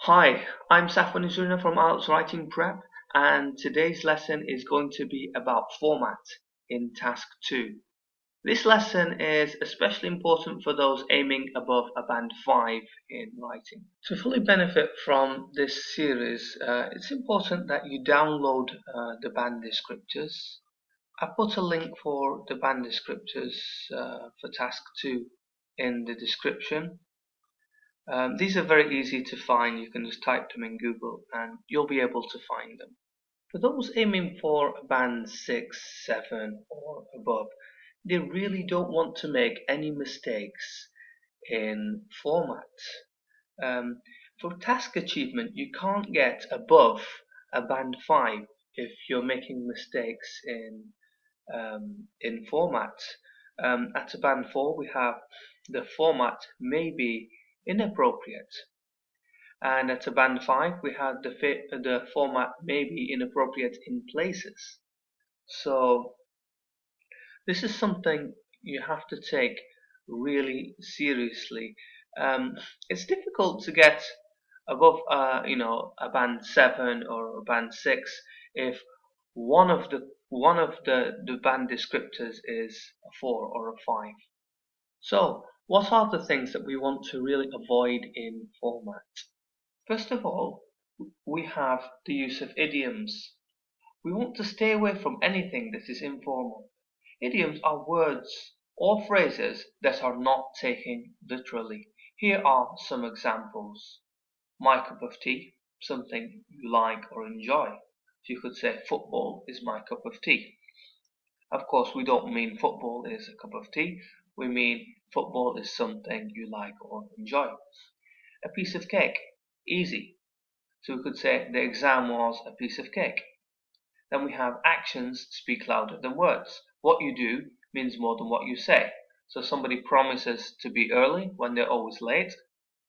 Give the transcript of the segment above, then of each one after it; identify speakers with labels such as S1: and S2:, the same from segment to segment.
S1: Hi, I'm Safwan Izurina from IELTS Writing Prep, and today's lesson is going to be about format in Task 2. This lesson is especially important for those aiming above a band 5 in writing. To fully benefit from this series, it's important that you download the band descriptors. I put a link for the band descriptors for Task 2 in the description. These are very easy to find. You can just type them in Google and you'll be able to find them. For those aiming for band 6, 7 or above, they really don't want to make any mistakes in format. For task achievement, you can't get above a band 5 if you're making mistakes in format. At a band 4, we have the format may be inappropriate, and at a band 5 we have the format may be inappropriate in places. So this is something you have to take really seriously. It's difficult to get above a band 7 or a band 6 if one of the band descriptors is a 4 or a 5. So, what are the things that we want to really avoid in format? First of all, we have the use of idioms. We want to stay away from anything that is informal. Idioms are words or phrases that are not taken literally. Here are some examples. My cup of tea, something you like or enjoy. So you could say football is my cup of tea. Of course, we don't mean football is a cup of tea. We mean football is something you like or enjoy. A piece of cake, easy. So we could say the exam was a piece of cake. Then we have actions speak louder than words. What you do means more than what you say. So somebody promises to be early when they're always late,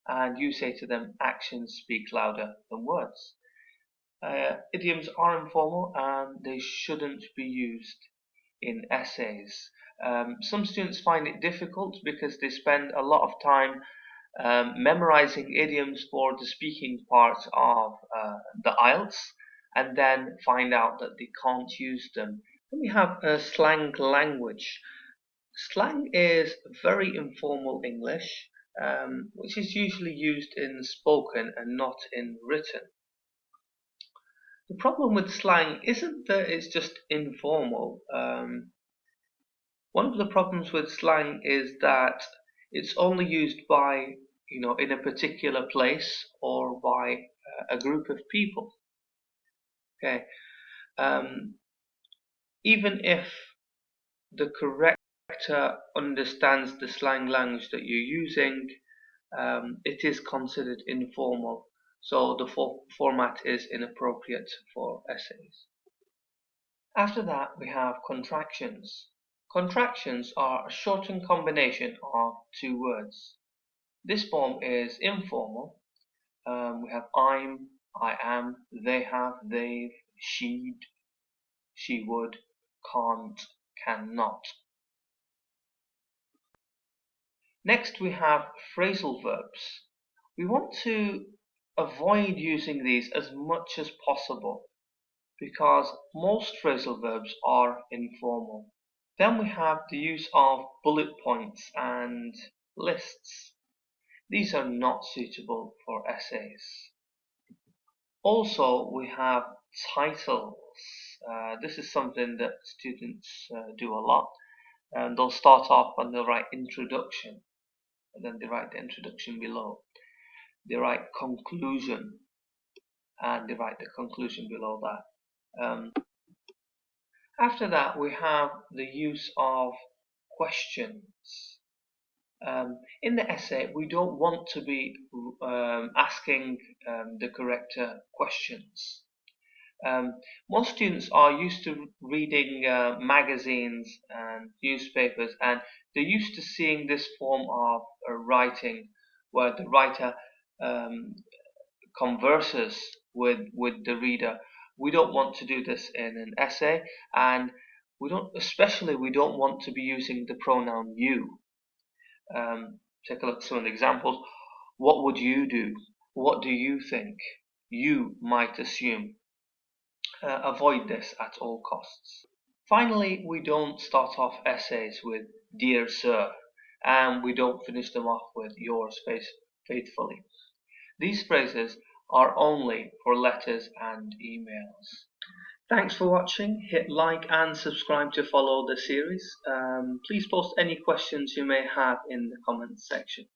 S1: and you say to them, actions speak louder than words. Idioms are informal and they shouldn't be used in essays. Some students find it difficult because they spend a lot of time memorizing idioms for the speaking part of the IELTS and then find out that they can't use them. Then we have slang language. Slang is very informal English, which is usually used in spoken and not in written. The problem with slang isn't that it's just informal. One of the problems with slang is that it's only used by, in a particular place or by a group of people. Okay. Even if the corrector understands the slang language that you're using, it is considered informal. So the format is inappropriate for essays. After that, we have contractions. Contractions are a shortened combination of two words. This form is informal. We have I'm, I am, they have, they've, she'd, she would, can't, cannot. Next we have phrasal verbs. We want to avoid using these as much as possible because most phrasal verbs are informal. Then we have the use of bullet points and lists. These are not suitable for essays. Also, we have titles. This is something that students do a lot. And they'll start off and they'll write introduction, and then they write the introduction below. They write conclusion, and they write the conclusion below that. After that, we have the use of questions. In the essay, we don't want to be asking the corrector questions. Most students are used to reading magazines and newspapers, and they're used to seeing this form of writing where the writer converses with the reader. We don't want to do this in an essay, and we don't want to be using the pronoun you. Take a look at some of the examples. What would you do? What do you think? You might assume. Avoid this at all costs. Finally, we don't start off essays with Dear Sir, and we don't finish them off with Yours faithfully. These phrases are only for letters and emails. Thanks for watching. Hit like and subscribe to follow the series. Please post any questions you may have in the comments section.